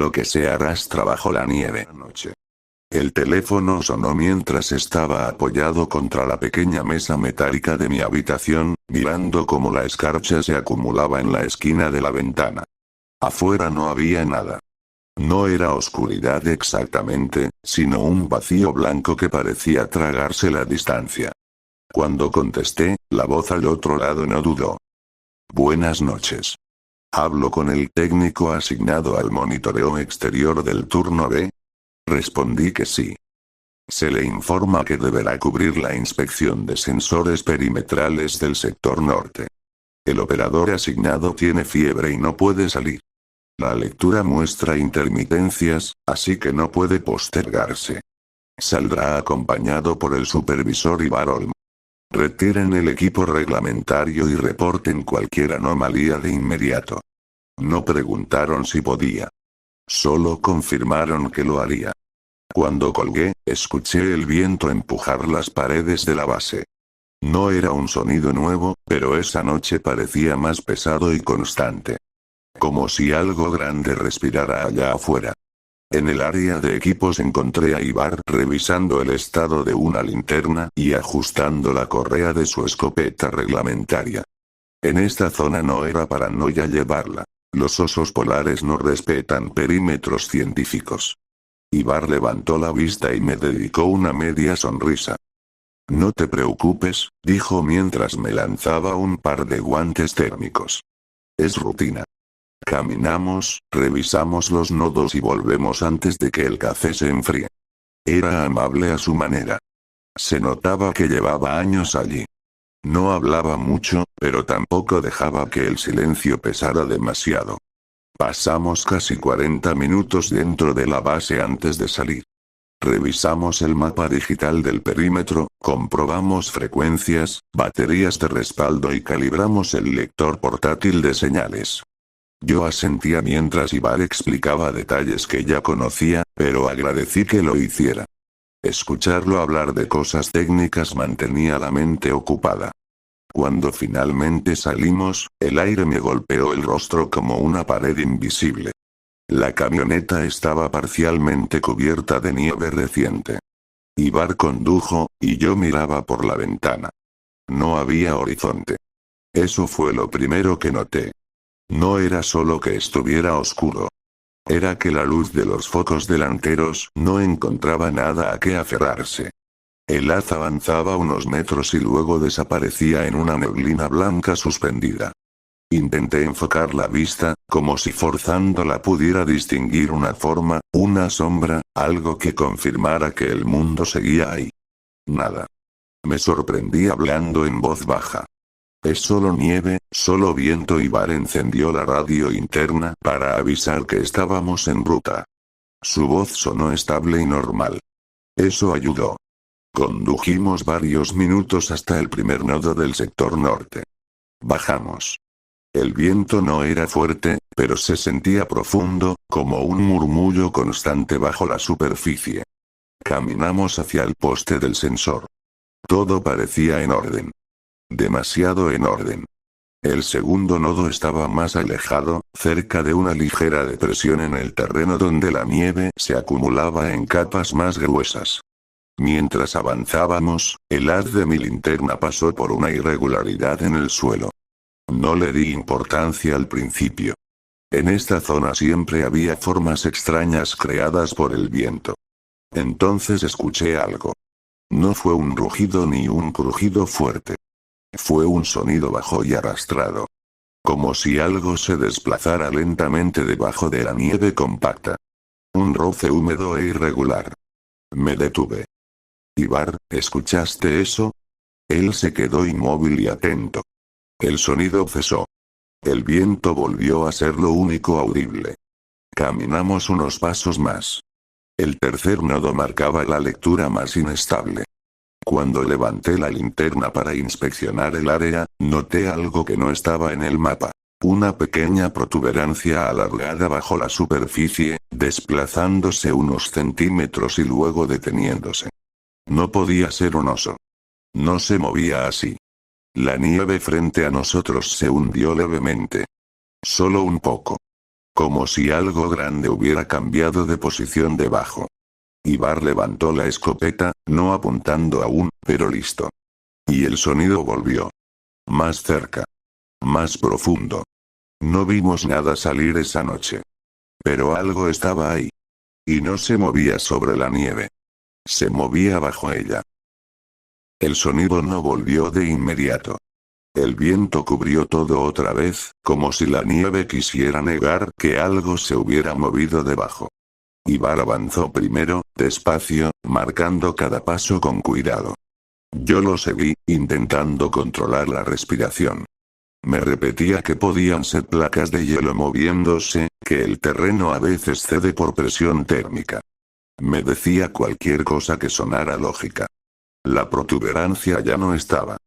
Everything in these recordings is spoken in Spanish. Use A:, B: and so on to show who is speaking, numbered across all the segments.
A: lo que se arrastra bajo la nieve. El teléfono sonó mientras estaba apoyado contra la pequeña mesa metálica de mi habitación, mirando cómo la escarcha se acumulaba en la esquina de la ventana. Afuera no había nada. No era oscuridad exactamente, sino un vacío blanco que parecía tragarse la distancia. Cuando contesté, la voz al otro lado no dudó. Buenas noches. ¿Hablo con el técnico asignado al monitoreo exterior del turno B? Respondí que sí. Se le informa que deberá cubrir la inspección de sensores perimetrales del sector norte. El operador asignado tiene fiebre y no puede salir. La lectura muestra intermitencias, así que no puede postergarse. Saldrá acompañado por el supervisor Ivar Olm. Retiren el equipo reglamentario y reporten cualquier anomalía de inmediato. No preguntaron si podía. Solo confirmaron que lo haría. Cuando colgué, escuché el viento empujar las paredes de la base. No era un sonido nuevo, pero esa noche parecía más pesado y constante. Como si algo grande respirara allá afuera. En el área de equipos encontré a Ivar revisando el estado de una linterna y ajustando la correa de su escopeta reglamentaria. En esta zona no era paranoia llevarla. Los osos polares no respetan perímetros científicos. Ivar levantó la vista y me dedicó una media sonrisa. No te preocupes, dijo mientras me lanzaba un par de guantes térmicos. Es rutina. Caminamos, revisamos los nodos y volvemos antes de que el café se enfríe. Era amable a su manera. Se notaba que llevaba años allí. No hablaba mucho, pero tampoco dejaba que el silencio pesara demasiado. Pasamos casi 40 minutos dentro de la base antes de salir. Revisamos el mapa digital del perímetro, comprobamos frecuencias, baterías de respaldo y calibramos el lector portátil de señales. Yo asentía mientras Ivar explicaba detalles que ya conocía, pero agradecí que lo hiciera. Escucharlo hablar de cosas técnicas mantenía la mente ocupada. Cuando finalmente salimos, el aire me golpeó el rostro como una pared invisible. La camioneta estaba parcialmente cubierta de nieve reciente. Ivar condujo, y yo miraba por la ventana. No había horizonte. Eso fue lo primero que noté. No era solo que estuviera oscuro. Era que la luz de los focos delanteros no encontraba nada a qué aferrarse. El haz avanzaba unos metros y luego desaparecía en una neblina blanca suspendida. Intenté enfocar la vista, como si forzándola pudiera distinguir una forma, una sombra, algo que confirmara que el mundo seguía ahí. Nada. Me sorprendí hablando en voz baja. Es solo nieve, solo viento. Ivar encendió la radio interna para avisar que estábamos en ruta. Su voz sonó estable y normal. Eso ayudó. Condujimos varios minutos hasta el primer nodo del sector norte. Bajamos. El viento no era fuerte, pero se sentía profundo, como un murmullo constante bajo la superficie. Caminamos hacia el poste del sensor. Todo parecía en orden. Demasiado en orden. El segundo nodo estaba más alejado, cerca de una ligera depresión en el terreno donde la nieve se acumulaba en capas más gruesas. Mientras avanzábamos, el haz de mi linterna pasó por una irregularidad en el suelo. No le di importancia al principio. En esta zona siempre había formas extrañas creadas por el viento. Entonces escuché algo. No fue un rugido ni un crujido fuerte. Fue un sonido bajo y arrastrado. Como si algo se desplazara lentamente debajo de la nieve compacta. Un roce húmedo e irregular. Me detuve. Ivar, ¿escuchaste eso? Él se quedó inmóvil y atento. El sonido cesó. El viento volvió a ser lo único audible. Caminamos unos pasos más. El tercer nodo marcaba la lectura más inestable. Cuando levanté la linterna para inspeccionar el área, noté algo que no estaba en el mapa. Una pequeña protuberancia alargada bajo la superficie, desplazándose unos centímetros y luego deteniéndose. No podía ser un oso. No se movía así. La nieve frente a nosotros se hundió levemente. Solo un poco. Como si algo grande hubiera cambiado de posición debajo. Ivar levantó la escopeta, no apuntando aún, pero listo. Y el sonido volvió. Más cerca. Más profundo. No vimos nada salir esa noche. Pero algo estaba ahí. Y no se movía sobre la nieve. Se movía bajo ella. El sonido no volvió de inmediato. El viento cubrió todo otra vez, como si la nieve quisiera negar que algo se hubiera movido debajo. Ivar avanzó primero, despacio, marcando cada paso con cuidado. Yo lo seguí, intentando controlar la respiración. Me repetía que podían ser placas de hielo moviéndose, que el terreno a veces cede por presión térmica. Me decía cualquier cosa que sonara lógica. La protuberancia ya no estaba.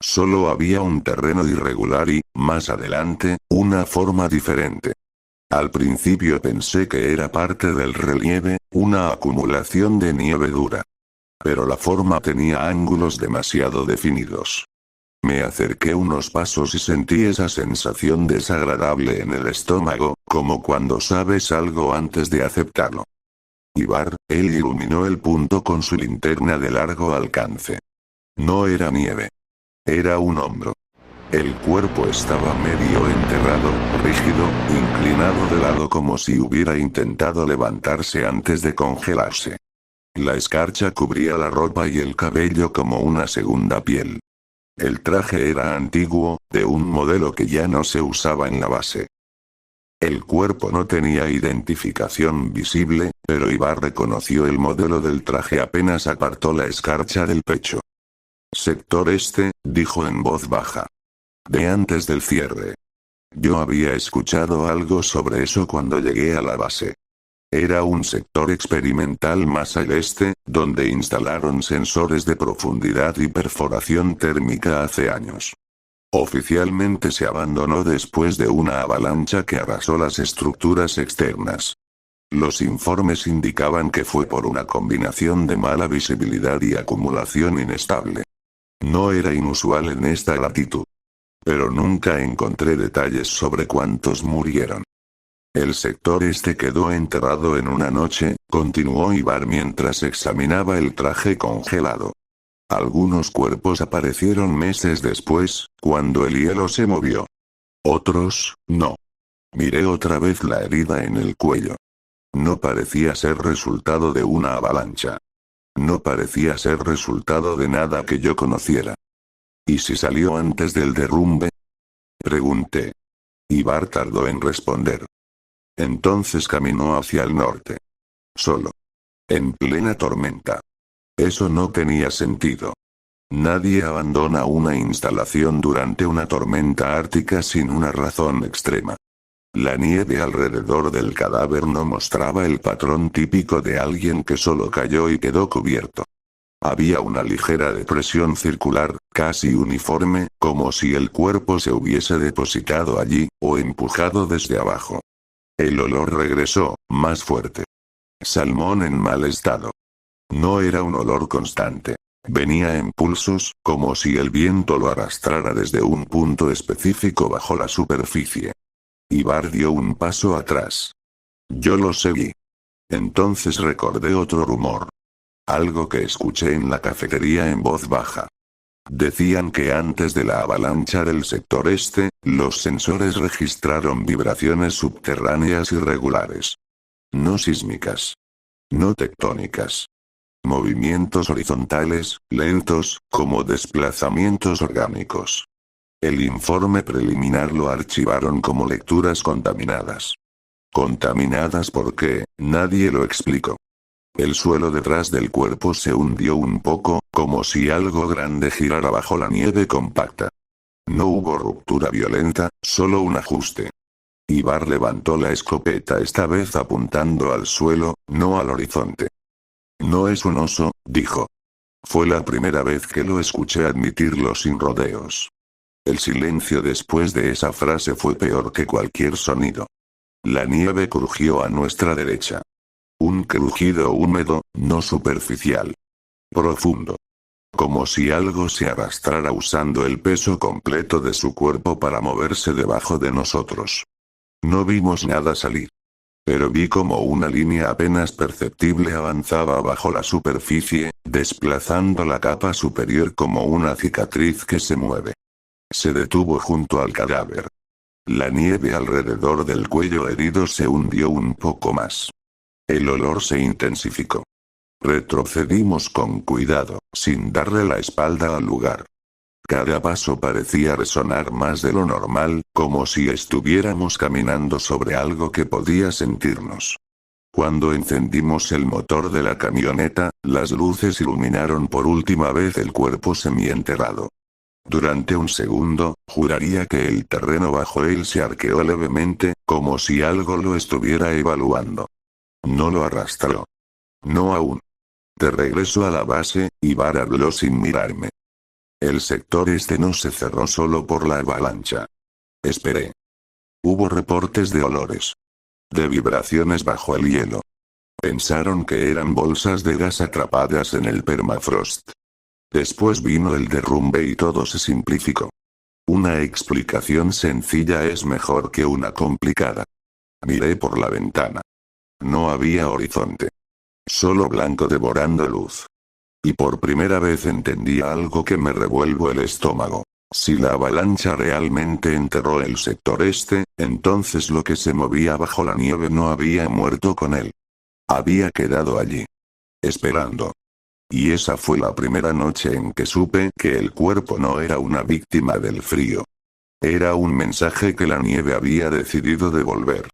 A: Solo había un terreno irregular y, más adelante, una forma diferente. Al principio pensé que era parte del relieve, una acumulación de nieve dura. Pero la forma tenía ángulos demasiado definidos. Me acerqué unos pasos y sentí esa sensación desagradable en el estómago, como cuando sabes algo antes de aceptarlo. Ivar, él iluminó el punto con su linterna de largo alcance. No era nieve. Era un hombro. El cuerpo estaba medio enterrado, rígido, inclinado de lado como si hubiera intentado levantarse antes de congelarse. La escarcha cubría la ropa y el cabello como una segunda piel. El traje era antiguo, de un modelo que ya no se usaba en la base. El cuerpo no tenía identificación visible, pero Ivar reconoció el modelo del traje apenas apartó la escarcha del pecho. Sector este, dijo en voz baja. De antes del cierre. Yo había escuchado algo sobre eso cuando llegué a la base. Era un sector experimental más al este, donde instalaron sensores de profundidad y perforación térmica hace años. Oficialmente se abandonó después de una avalancha que arrasó las estructuras externas. Los informes indicaban que fue por una combinación de mala visibilidad y acumulación inestable. No era inusual en esta latitud. Pero nunca encontré detalles sobre cuántos murieron. El sector este quedó enterrado en una noche, continuó Ivar mientras examinaba el traje congelado. Algunos cuerpos aparecieron meses después, cuando el hielo se movió. Otros, no. Miré otra vez la herida en el cuello. No parecía ser resultado de una avalancha. No parecía ser resultado de nada que yo conociera. ¿Y si salió antes del derrumbe? Pregunté. Ivar tardó en responder. Entonces caminó hacia el norte. Solo. En plena tormenta. Eso no tenía sentido. Nadie abandona una instalación durante una tormenta ártica sin una razón extrema. La nieve alrededor del cadáver no mostraba el patrón típico de alguien que solo cayó y quedó cubierto. Había una ligera depresión circular, casi uniforme, como si el cuerpo se hubiese depositado allí, o empujado desde abajo. El olor regresó, más fuerte. Salmón en mal estado. No era un olor constante. Venía en pulsos, como si el viento lo arrastrara desde un punto específico bajo la superficie. Ivar dio un paso atrás. Yo lo seguí. Entonces recordé otro rumor. Algo que escuché en la cafetería en voz baja. Decían que antes de la avalancha del sector este, los sensores registraron vibraciones subterráneas irregulares. No sísmicas. No tectónicas. Movimientos horizontales, lentos, como desplazamientos orgánicos. El informe preliminar lo archivaron como lecturas contaminadas. Contaminadas porque, nadie lo explicó. El suelo detrás del cuerpo se hundió un poco, como si algo grande girara bajo la nieve compacta. No hubo ruptura violenta, solo un ajuste. Ivar levantó la escopeta esta vez apuntando al suelo, no al horizonte. No es un oso, dijo. Fue la primera vez que lo escuché admitirlo sin rodeos. El silencio después de esa frase fue peor que cualquier sonido. La nieve crujió a nuestra derecha. Un crujido húmedo, no superficial. Profundo. Como si algo se arrastrara usando el peso completo de su cuerpo para moverse debajo de nosotros. No vimos nada salir. Pero vi como una línea apenas perceptible avanzaba bajo la superficie, desplazando la capa superior como una cicatriz que se mueve. Se detuvo junto al cadáver. La nieve alrededor del cuello herido se hundió un poco más. El olor se intensificó. Retrocedimos con cuidado, sin darle la espalda al lugar. Cada paso parecía resonar más de lo normal, como si estuviéramos caminando sobre algo que podía sentirnos. Cuando encendimos el motor de la camioneta, las luces iluminaron por última vez el cuerpo semienterrado. Durante un segundo, juraría que el terreno bajo él se arqueó levemente, como si algo lo estuviera evaluando. No lo arrastró. No aún. De regreso a la base, Ibar habló sin mirarme. El sector este no se cerró solo por la avalancha. Esperé. Hubo reportes de olores. De vibraciones bajo el hielo. Pensaron que eran bolsas de gas atrapadas en el permafrost. Después vino el derrumbe y todo se simplificó. Una explicación sencilla es mejor que una complicada. Miré por la ventana. No había horizonte. Solo blanco devorando luz. Y por primera vez entendí algo que me revuelvo el estómago. Si la avalancha realmente enterró el sector este, entonces lo que se movía bajo la nieve no había muerto con él. Había quedado allí. Esperando. Y esa fue la primera noche en que supe que el cuerpo no era una víctima del frío. Era un mensaje que la nieve había decidido devolver.